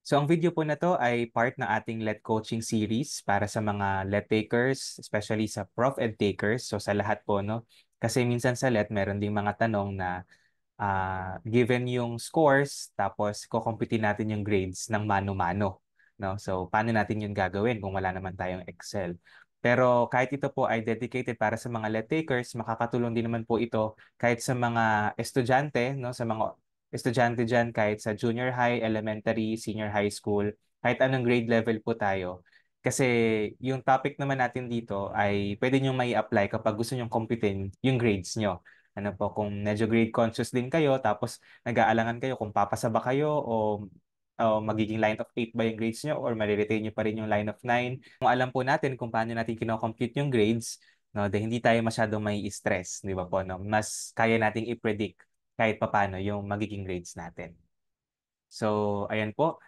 So ang video po na to ay part ng ating Let Coaching series para sa mga Let takers, especially sa Prof Ed takers. So sa lahat po, no? Kasi minsan sa Let, meron ding mga tanong na given yung scores, tapos kukumpitin natin yung grades ng mano-mano. No? So paano natin yun gagawin kung wala naman tayong Excel? Pero kahit ito po ay dedicated para sa mga Let takers, makakatulong din naman po ito kahit sa mga estudyante, no? Sa mga estudyante dyan kahit sa junior high, elementary, senior high school, kahit anong grade level po tayo. Kasi yung topic naman natin dito ay pwede nyo may apply kapag gusto nyo computein yung grades nyo. Ano po, kung medyo grade conscious din kayo, tapos nag-aalangan kayo kung papasa ba kayo o magiging line of 8 ba yung grades nyo or mariretain nyo pa rin yung line of 9. Kung alam po natin kung paano natin kinocompute yung grades, no, dahil hindi tayo masyadong may stress, di ba po, no? Mas kaya nating i-predict kahit papaano yung magiging grades natin. So, ayan po.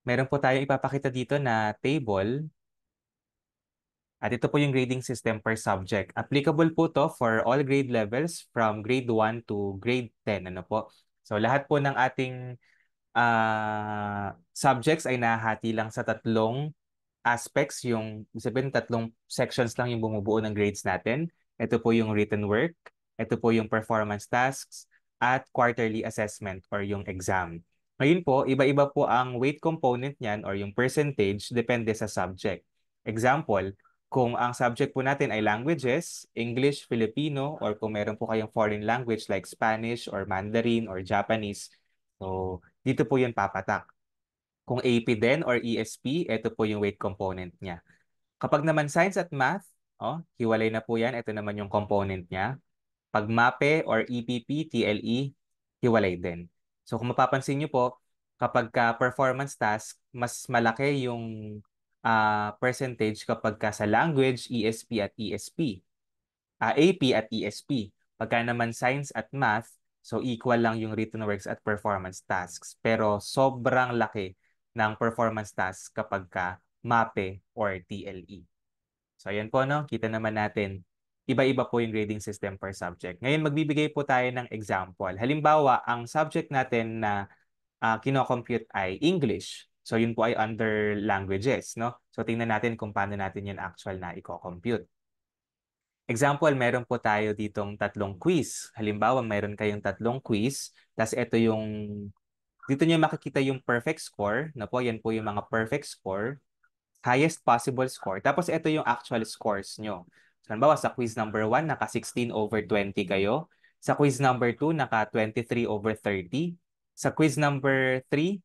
Meron po tayong ipapakita dito na table. At ito po yung grading system per subject. Applicable po to for all grade levels from grade 1 to grade 10. Ano po? So, lahat po ng ating subjects ay nahati lang sa tatlong aspects. Yung sabihin, tatlong sections lang yung bumubuo ng grades natin. Ito po yung written work. Ito po yung performance tasks at quarterly assessment or yung exam. Ngayon po, iba-iba po ang weight component niyan or yung percentage depende sa subject. Example, kung ang subject po natin ay languages, English, Filipino, or kung meron po kayong foreign language like Spanish or Mandarin or Japanese, so dito po yun papatak. Kung AP din or ESP, ito po yung weight component niya. Kapag naman science at math, hiwalay na po yan. Ito naman yung component niya. Pag MAPE or EPP, TLE, hiwalay din. So kung mapapansin niyo po, kapag ka performance task, mas malaki yung percentage kapag ka sa language, ESP at ESP. AP at ESP. Pagka naman science at math, so equal lang yung written works at performance tasks. Pero sobrang laki ng performance tasks kapag ka MAPE or TLE. So ayan po, no? Kita naman natin, iba-iba po yung grading system per subject. Ngayon, magbibigay po tayo ng example. Halimbawa, ang subject natin na kinocompute ay English. So yun po ay under languages, no? So tingnan natin kung paano natin yun actual na i-compute. Example, meron po tayo ditong tatlong quiz. Halimbawa, meron kayong tatlong quiz, tapos dito nyo makikita yung perfect score, na po, yan po yung mga perfect score, highest possible score, tapos ito yung actual scores nyo. So, halimbawa, sa quiz number 1, naka 16/20 kayo. Sa quiz number 2, naka 23/30. Sa quiz number 3,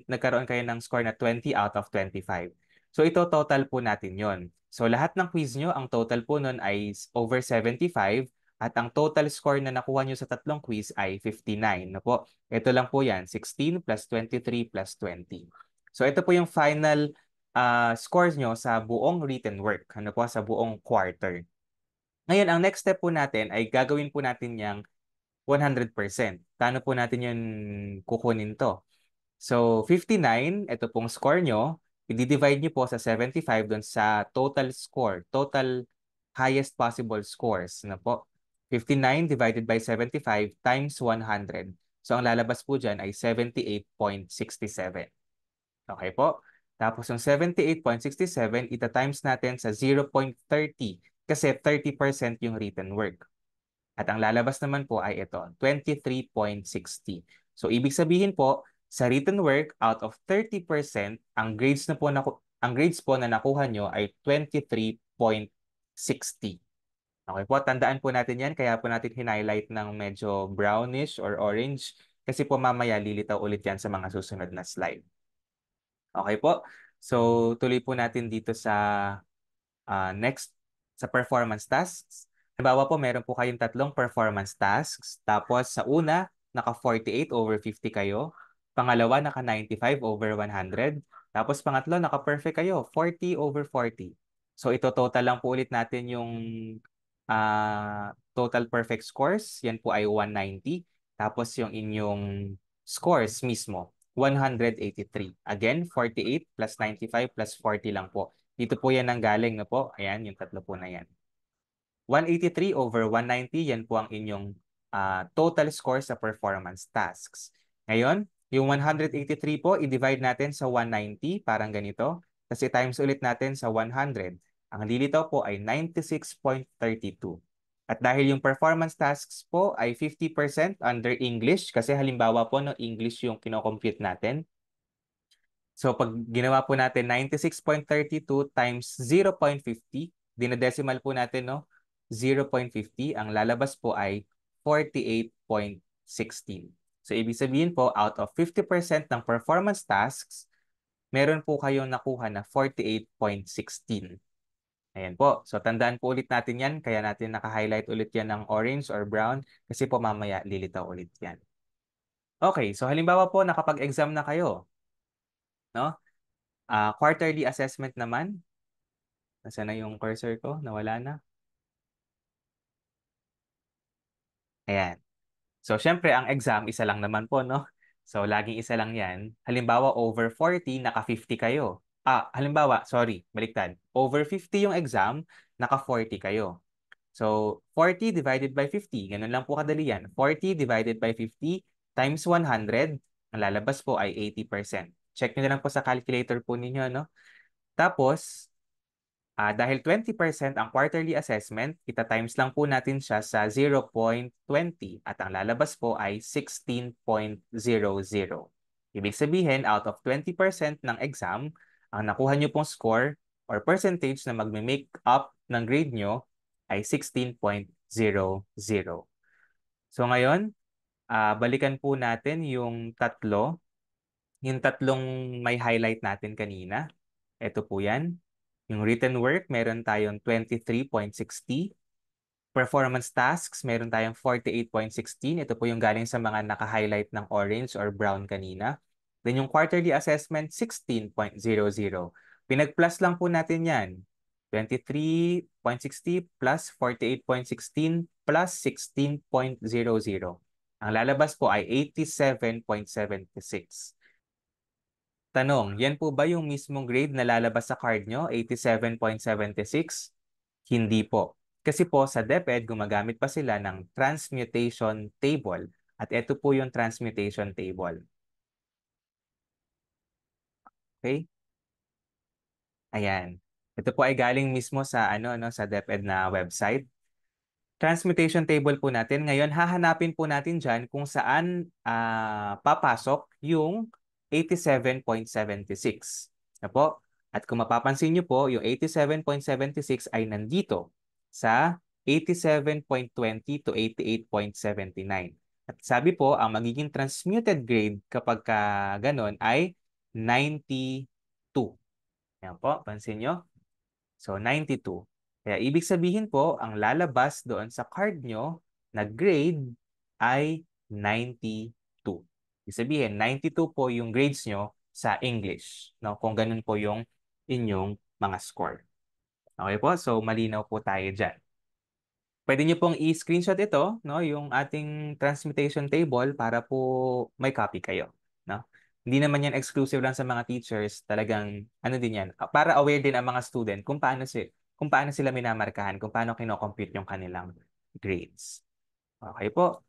nagkaroon kayo ng score na 20/25. So ito total po natin yon. So lahat ng quiz nyo, ang total po nun ay over 75 at ang total score na nakuha nyo sa tatlong quiz ay 59. Na po, ito lang po yan, 16 plus 23 plus 20. So ito po yung final scores nyo sa buong written work, ano po, sa buong quarter. Ngayon, ang next step po natin ay gagawin po natin yung 100%. Paano po natin yun kukunin to? So, 59, ito pong score nyo, i-divide nyo po sa 75 doon sa total score, total highest possible scores. Na po? 59 divided by 75 times 100. So, ang lalabas po dyan ay 78.67. Okay po? Tapos yung 78.67, ita-times natin sa 0.30 kasi 30% yung written work. At ang lalabas naman po ay ito, 23.60. So ibig sabihin po, sa written work, out of 30%, ang grades po na nakuha nyo ay 23.60. Okay po, tandaan po natin yan. Kaya po natin highlight ng medyo brownish or orange kasi po mamaya lilitaw ulit yan sa mga susunod na slide. Okay po. So, tuloy po natin dito sa next, sa performance tasks. Halimbawa po, meron po kayong tatlong performance tasks. Tapos sa una, naka 48/50 kayo. Pangalawa, naka 95/100. Tapos pangatlo, naka perfect kayo, 40/40. So ito total lang po ulit natin yung total perfect scores. Yan po ay 190. Tapos yung inyong scores mismo, 183. Again, 48 plus 95 plus 40 lang po. Dito po yan ang galing na po. Ayan, yung tatlo po na yan. 183/190, yan po ang inyong total score sa performance tasks. Ngayon, Yung 183 po, i-divide natin sa 190, parang ganito. Kasi times ulit natin sa 100. Ang lilitaw po ay 96.32. At dahil yung performance tasks po ay 50% under English, kasi halimbawa po, no, English yung kinocompute natin. So pag ginawa po natin 96.32 times 0.50, dinadecimal po natin, no? 0.50, ang lalabas po ay 48.16. So ibig sabihin po, out of 50% ng performance tasks, meron po kayong nakuha na 48.16. Ayan po. So tandaan po ulit natin yan, kaya natin naka-highlight ulit yan ng orange or brown kasi po mamaya lilitaw ulit yan. Okay, so halimbawa po nakapag-exam na kayo, no? Quarterly assessment naman. Nasaan na yung cursor ko? Nawala na. Ayan. So, syempre, ang exam, isa lang naman po, no? So, laging isa lang yan. Halimbawa, over 40, naka-50 kayo. Halimbawa, sorry, baliktad. Over 50 yung exam, naka-40 kayo. So, 40 divided by 50. Ganun lang po kadali yan. 40 divided by 50 times 100, ang lalabas po ay 80%. Check nyo na lang po sa calculator po ninyo, no? Tapos, dahil 20% ang quarterly assessment, ita-times lang po natin siya sa 0.20 at ang lalabas po ay 16.00. Ibig sabihin, out of 20% ng exam, ang nakuha nyo pong score or percentage na magme-make up ng grade nyo ay 16.00. So ngayon, balikan po natin yung tatlong may highlight natin kanina. Ito po yan. Yung written work, meron tayong 23.60. Performance tasks, meron tayong 48.16. Ito po yung galing sa mga naka-highlight ng orange or brown kanina. Then yung quarterly assessment, 16.00. Pinag-plus lang po natin yan. 23.60 plus 48.16 plus 16.00. Ang lalabas po ay 87.76. Tanong, yan po ba yung mismong grade na lalabas sa card nyo, 87.76? Hindi po. Kasi po sa DepEd, gumagamit pa sila ng transmutation table. At ito po yung transmutation table. Okay? Ayan. Ito po ay galing mismo sa sa DepEd na website. Transmutation table po natin. Ngayon, hahanapin po natin dyan kung saan papasok yung 87.76. Na po? At kung mapapansin nyo po, yung 87.76 ay nandito sa 87.20 to 88.79. At sabi po, ang magiging transmuted grade kapag ganon ay 92. Yan po, pansin nyo. So, 92. Kaya ibig sabihin po, ang lalabas doon sa card nyo na grade ay 92. Ibig sabihin, 92 po yung grades nyo sa English. No? Kung ganun po yung inyong mga score. Okay po? So, malinaw po tayo dyan. Pwede nyo pong i-screenshot ito, no? Yung ating transmutation table para po may copy kayo. No? Hindi naman yan exclusive lang sa mga teachers. Talagang, ano din yan, para aware din ang mga student kung paano sila minamarkahan, kung paano kinocompute yung kanilang grades. Okay po.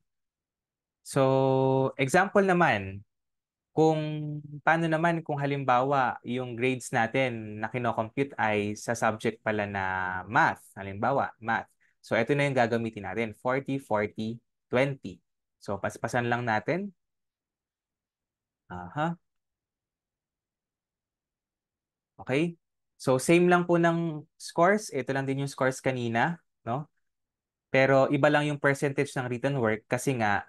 So, example naman, kung paano naman kung halimbawa yung grades natin na kinocompute ay sa subject pala na math. Halimbawa, math. So, ito na yung gagamitin natin. 40, 40, 20. So, paspasan lang natin. Aha. Okay? So, same lang po ng scores. Ito lang din yung scores kanina, no? Pero iba lang yung percentage ng written work kasi nga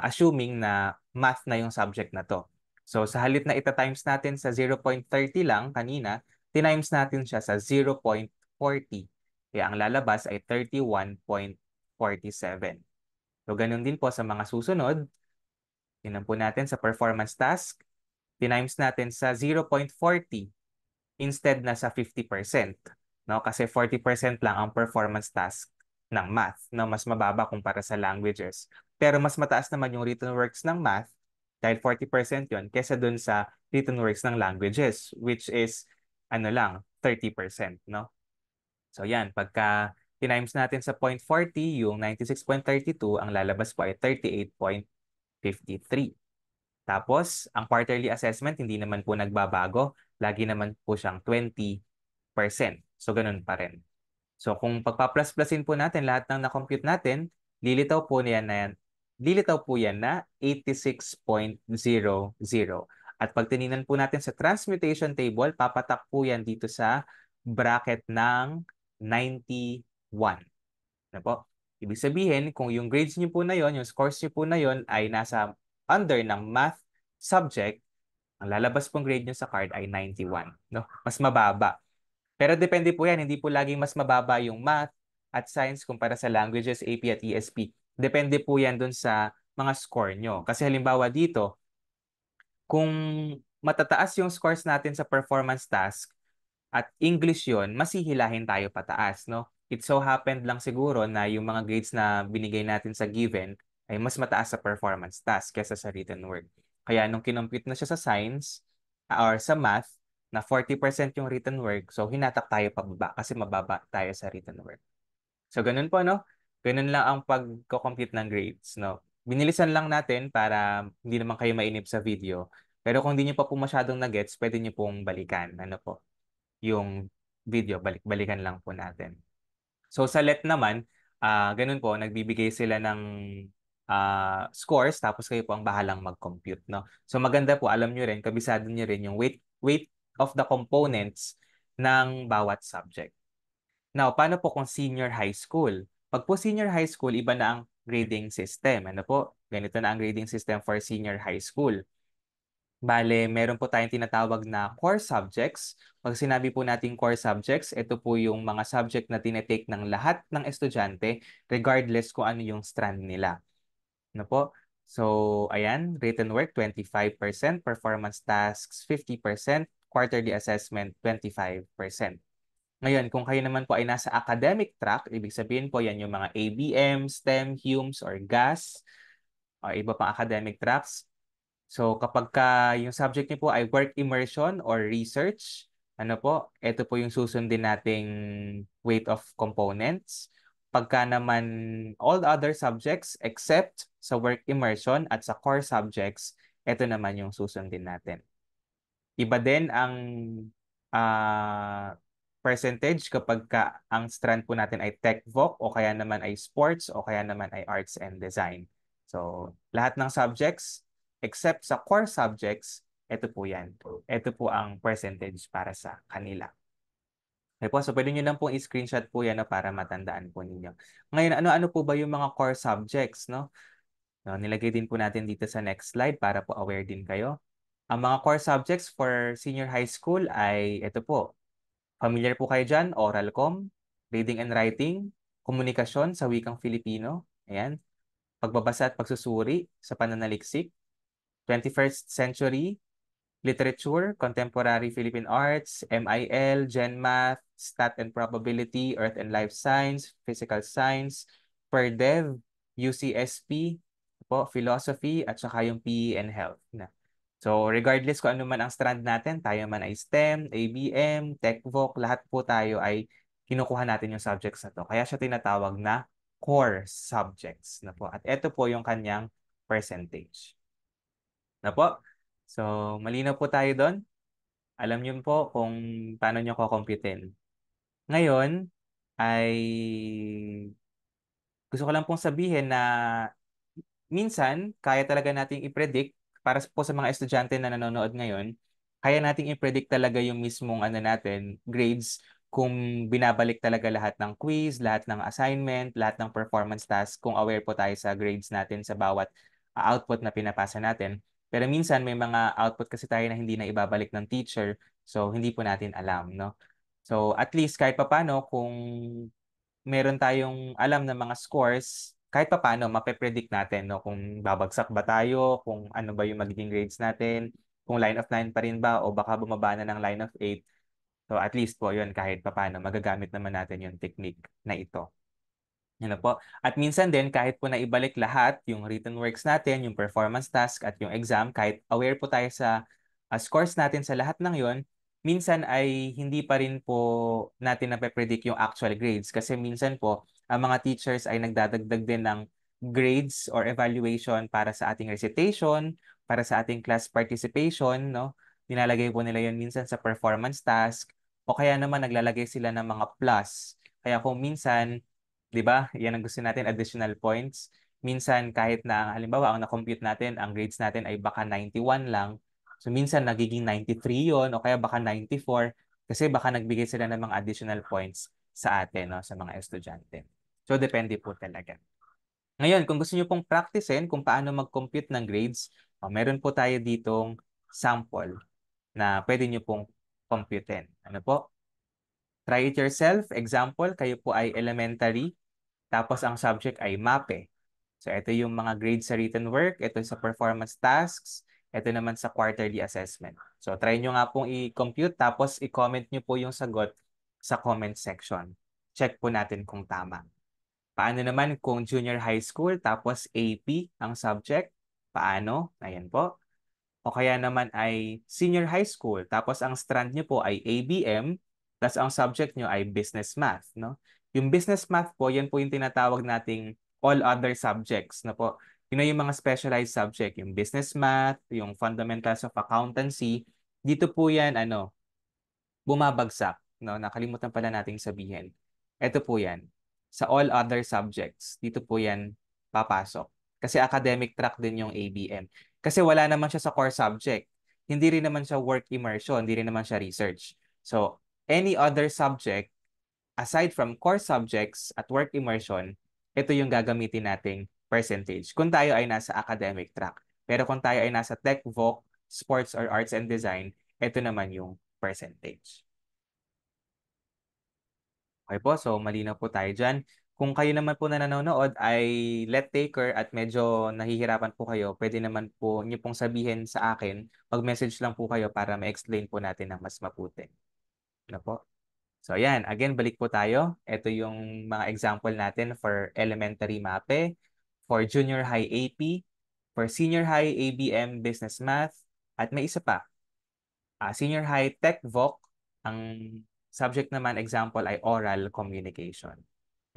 assuming na math na yung subject na to. So, sa halip na ita-times natin sa 0.30 lang kanina, tinimes natin siya sa 0.40. Kaya ang lalabas ay 31.47. So, ganun din po sa mga susunod. Tingnan po natin sa performance task. Tinimes natin sa 0.40 instead na sa 50%. No? Kasi 40% lang ang performance task ng math. No? Mas mababa kumpara sa languages. Pero mas mataas naman yung written works ng math dahil 40% yon kesa dun sa written works ng languages, which is ano lang, 30%. No? So yan, pagka tinimes natin sa 0.40, yung 96.32, ang lalabas po ay 38.53. Tapos, ang quarterly assessment, hindi naman po nagbabago. Lagi naman po siyang 20%. So, ganun pa rin. So, kung pagpa-plus-plusin po natin lahat ng na-compute natin, lilitaw po yan na 86.00. At pag tinignan po natin sa transmutation table, papatak po yan dito sa bracket ng 91. Na po? Ibig sabihin, kung yung grades niyo po na yon, yung scores niyo po na yon ay nasa under ng math subject, ang lalabas pong grade niyo sa card ay 91. No? Mas mababa. Pero depende po yan, hindi po laging mas mababa yung math at science kumpara sa languages, AP at ESP. Depende po yan dun sa mga score nyo. Kasi halimbawa dito, kung matataas yung scores natin sa performance task at English yon, masihilahin tayo pataas, no? It so happened lang siguro na yung mga grades na binigay natin sa given ay mas mataas sa performance task kaysa sa written work. Kaya nung kinompute na siya sa science or sa math, na 40% yung written work, so hinatak tayo pababa kasi mababa tayo sa written work. So ganun po, no? Ganun lang ang pagko-compute ng grades, no? Binilisan lang natin para hindi naman kayo mainip sa video. Pero kung hindi niyo pa po masyadong na-gets, pwede niyo pong balikan. Ano po? Yung video, balikan lang po natin. So sa let naman, ganun po, nagbibigay sila ng scores tapos kayo po ang bahalang mag-compute, no? So maganda po, alam nyo rin, kabisado nyo rin yung weight of the components ng bawat subject. Now, paano po kung senior high school? Pag po senior high school, iba na ang grading system. Ano po? Ganito na ang grading system for senior high school. Bale, meron po tayong tinatawag na core subjects. Pag sinabi po natin core subjects, ito po yung mga subject na tinetake ng lahat ng estudyante regardless kung ano yung strand nila. Ano po? So, ayan, written work 25%, performance tasks 50%, quarterly assessment 25%. Ngayon, kung kayo naman po ay nasa academic track, ibig sabihin po yan yung mga ABM, STEM, HUMS, or GAS, o iba pang academic tracks. So kapag yung subject niyo po ay work immersion or research, ano po, ito po yung susundin nating weight of components. Pagka naman all other subjects except sa work immersion at sa core subjects, ito naman yung susundin natin. Iba din ang percentage kapag ang strand po natin ay tech voc o kaya naman ay sports o kaya naman ay arts and design. So, lahat ng subjects except sa core subjects, ito po yan. Ito po ang percentage para sa kanila. Okay po, so pwede nyo lang pong i-screenshot po yan no, para matandaan po ninyo. Ngayon, ano-ano po ba yung mga core subjects? No? No, nilagay din po natin dito sa next slide para po aware din kayo. Ang mga core subjects for senior high school ay ito po. Familiar po kayo dyan? Oral Com, reading and writing, komunikasyon sa wikang Filipino, ayan, pagbabasa at pagsusuri sa pananaliksik, 21st century, literature, contemporary Philippine arts, MIL, GenMath, Stat and Probability, Earth and Life Science, Physical Science, PerDev, UCSP, po, Philosophy, at saka yung PE and Health. So, regardless kung ano man ang strand natin, tayo man ay STEM, ABM, TechVoc, lahat po tayo ay kinukuha natin yung subjects na to. Kaya siya tinatawag na core subjects na po. At ito po yung kanyang percentage. Na po? So, malinaw po tayo doon. Alam niyo po kung paano niyo kukumputin. Ngayon, ay gusto ko lang pong sabihin na minsan, kaya talaga nating i-predict para po sa mga estudyante na nanonood ngayon, kaya nating i-predict talaga yung mismong ano natin, grades kung binabalik talaga lahat ng quiz, lahat ng assignment, lahat ng performance task, kung aware po tayo sa grades natin sa bawat output na pinapasa natin. Pero minsan may mga output kasi tayo na hindi na ibabalik ng teacher, so hindi po natin alam, no? So at least kahit papaano kung meron tayong alam na mga scores, kahit papaano mape-predict natin no kung babagsak ba tayo, kung ano ba yung magiging grades natin, kung line of 9 pa rin ba o baka bumaba na ng line of 8. So at least po yun kahit papaano magagamit naman natin yung technique na ito. Yan na po. At minsan din, kahit po na ibalik lahat, yung written works natin, yung performance task at yung exam, kahit aware po tayo sa scores natin sa lahat ng yon, minsan ay hindi pa rin po natin nape-predict yung actual grades. Kasi minsan po, ang mga teachers ay nagdadagdag din ng grades or evaluation para sa ating recitation, para sa ating class participation, no? Nilalagay po nila yun minsan sa performance task o kaya naman naglalagay sila ng mga plus. Kaya kung minsan, 'di ba? Yan ang gusto natin, additional points. Minsan kahit na halimbawa ang na-compute natin, ang grades natin ay baka 91 lang. So minsan nagiging 93 yon o kaya baka 94 kasi baka nagbigay sila ng mga additional points sa atin, no, sa mga estudyante. So depende po talaga. Ngayon, kung gusto niyo pong practicein kung paano mag-compute ng grades, meron po tayo ditong sample na pwede niyo pong computein. Ano po? Try it yourself. Example, kayo po ay elementary, tapos ang subject ay MAPE. So ito yung mga grades sa written work, ito sa performance tasks, ito naman sa quarterly assessment. So try nyo nga pong i-compute, tapos i-comment nyo po yung sagot sa comment section. Check po natin kung tama. Paano naman kung junior high school tapos AP ang subject? Paano? Ayan po. O kaya naman ay senior high school tapos ang strand nyo po ay ABM tapos ang subject nyo ay business math, no? Yung business math po, yan po yung tinatawag nating all other subjects, no po? Yun na yung mga specialized subject, yung business math, yung fundamentals of accountancy. Dito po yan, bumabagsak, no? Nakalimutan pala nating sabihin. Ito po yan. Sa all other subjects, dito po yan papasok. Kasi academic track din yung ABM. Kasi wala naman siya sa core subject. Hindi rin naman siya work immersion, hindi rin naman siya research. So, any other subject, aside from core subjects at work immersion, ito yung gagamitin nating percentage. Kung tayo ay nasa academic track. Pero kung tayo ay nasa tech, voc, sports, or arts and design, ito naman yung percentage. Okay po, so malinaw po tayo dyan. Kung kayo naman po na nanonood ay let taker at medyo nahihirapan po kayo, pwede naman po niyo pong sabihin sa akin, mag-message lang po kayo para ma-explain po natin ng mas mabuti. Ano po? So ayan, again, balik po tayo. Ito yung mga example natin for elementary MAPE, for junior high AP, for senior high ABM Business Math, at may isa pa, senior high Tech Voc, ang subject naman example ay oral communication.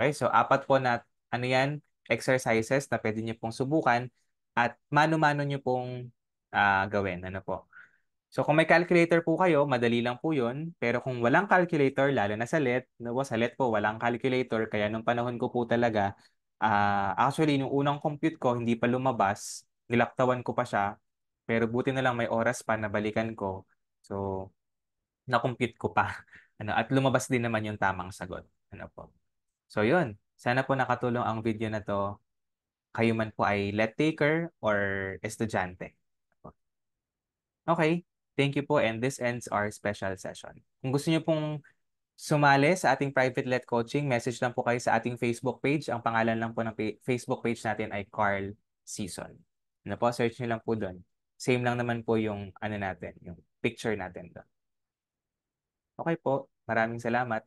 Okay, so apat po na yan, exercises na pwede niyo pong subukan at mano-mano niyo pong gawin. Ano po? So kung may calculator po kayo, madali lang po yun. Pero kung walang calculator, lalo na sa LET, sa LET po walang calculator, kaya nung panahon ko po talaga, actually, nung unang compute ko, hindi pa lumabas, nilaktawan ko pa siya, pero buti na lang may oras pa na balikan ko. So, na-compute ko pa. At lumabas din naman yung tamang sagot. Ano po. So, yun. Sana po nakatulong ang video na to. Kayo man po ay let taker or estudyante. Okay. Thank you po and this ends our special session. Kung gusto niyo pong sumali sa ating private let coaching, message lang po kayo sa ating Facebook page. Ang pangalan lang po ng Facebook page natin ay Carl Season. Ano po, search niyo lang po doon. Same lang naman po yung natin, yung picture natin doon. Okay po, maraming salamat.